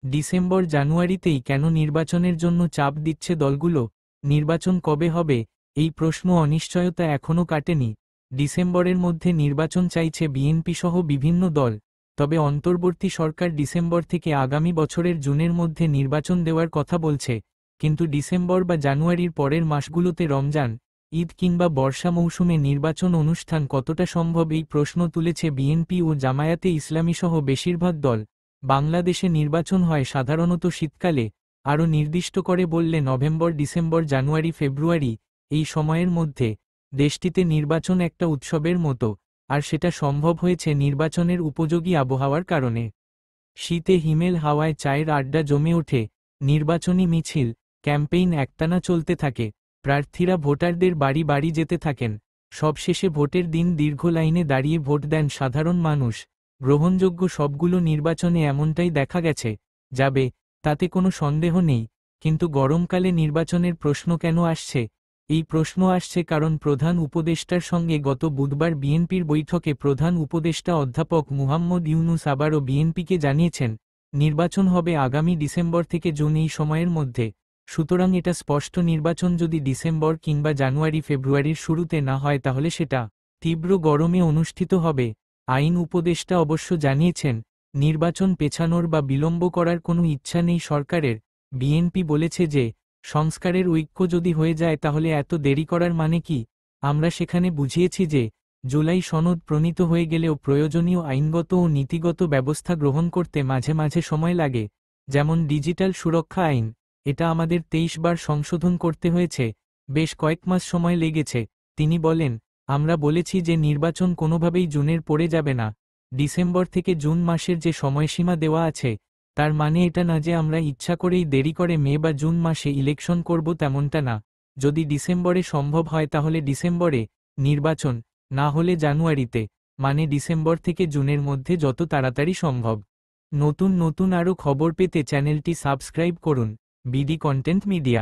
December জানুয়ারিতেই কেন নির্বাচনের জন্য চাপ দিচ্ছে দলগুলো? নির্বাচন কবে হবে এই প্রশ্ন অনিশ্চয়তা এখনও কাটেনি। ডিসেম্বরের মধ্যে নির্বাচন চাইছে বিএনপি সহ বিভিন্ন দল। তবে অন্তর্বর্তী সরকার ডিসেম্বর থেকে আগামী বছরের জুনের মধ্যে নির্বাচন দেওয়ার কথা বলছে। কিন্তু ডিসেম্বর বা জানুয়ারির পরের মাসগুলোতে রমজান, ঈদ কিংবা বর্ষা মৌসুমে নির্বাচন অনুষ্ঠান কতটা সম্ভব এই প্রশ্ন তুলেছে বিএনপি ও জামায়াতে ইসলামী সহ বেশিরভাগ দল। বাংলাদেশে নির্বাচন হয় সাধারণত শীতকালে, আরও নির্দিষ্ট করে বললে নভেম্বর, ডিসেম্বর, জানুয়ারি, ফেব্রুয়ারি এই সময়ের মধ্যে। দেশটিতে নির্বাচন একটা উৎসবের মতো, আর সেটা সম্ভব হয়েছে নির্বাচনের উপযোগী আবহাওয়ার কারণে। শীতে হিমেল হাওয়ায় চায়ের আড্ডা জমে ওঠে, নির্বাচনী মিছিল, ক্যাম্পেইন একটানা চলতে থাকে, প্রার্থীরা ভোটারদের বাড়ি বাড়ি যেতে থাকেন। সবশেষে ভোটের দিন দীর্ঘ লাইনে দাঁড়িয়ে ভোট দেন সাধারণ মানুষ। গ্রহণযোগ্য সবগুলো নির্বাচনে এমনটাই দেখা গেছে, যাবে, তাতে কোনো সন্দেহ নেই। কিন্তু গরমকালে নির্বাচনের প্রশ্ন কেন আসছে? এই প্রশ্ন আসছে কারণ প্রধান উপদেষ্টার সঙ্গে গত বুধবার বিএনপির বৈঠকে প্রধান উপদেষ্টা অধ্যাপক মুহাম্মদ ইউনূস আবারও বিএনপিকে জানিয়েছেন, নির্বাচন হবে আগামী ডিসেম্বর থেকে জুন এই সময়ের মধ্যে। সুতরাং এটা স্পষ্ট, নির্বাচন যদি ডিসেম্বর কিংবা জানুয়ারি ফেব্রুয়ারির শুরুতে না হয় তাহলে সেটা তীব্র গরমে অনুষ্ঠিত হবে। আইন উপদেষ্টা অবশ্য জানিয়েছেন, নির্বাচন পেছানোর বা বিলম্ব করার কোনো ইচ্ছা নেই সরকারের। বিএনপি বলেছে যে, সংস্কারের ঐক্য যদি হয়ে যায় তাহলে এত দেরি করার মানে কি? আমরা সেখানে বুঝিয়েছি যে, জুলাই সনদ প্রণীত হয়ে গেলেও প্রয়োজনীয় আইনগত ও নীতিগত ব্যবস্থা গ্রহণ করতে মাঝে মাঝে সময় লাগে। যেমন ডিজিটাল সুরক্ষা আইন, এটা আমাদের 23 বার সংশোধন করতে হয়েছে, বেশ কয়েক মাস সময় লেগেছে। তিনি বলেন, আমরা বলেছি যে নির্বাচন কোনোভাবেই জুনের পরে যাবে না। ডিসেম্বর থেকে জুন মাসের যে সময়সীমা দেওয়া আছে, তার মানে এটা না যে আমরা ইচ্ছা করেই দেরি করে মে বা জুন মাসে ইলেকশন করব, তেমনটা না। যদি ডিসেম্বরে সম্ভব হয় তাহলে ডিসেম্বরে নির্বাচন, না হলে জানুয়ারিতে, মানে ডিসেম্বর থেকে জুনের মধ্যে যত তাড়াতাড়ি সম্ভব। নতুন নতুন আরও খবর পেতে চ্যানেলটি সাবস্ক্রাইব করুন। BD content media.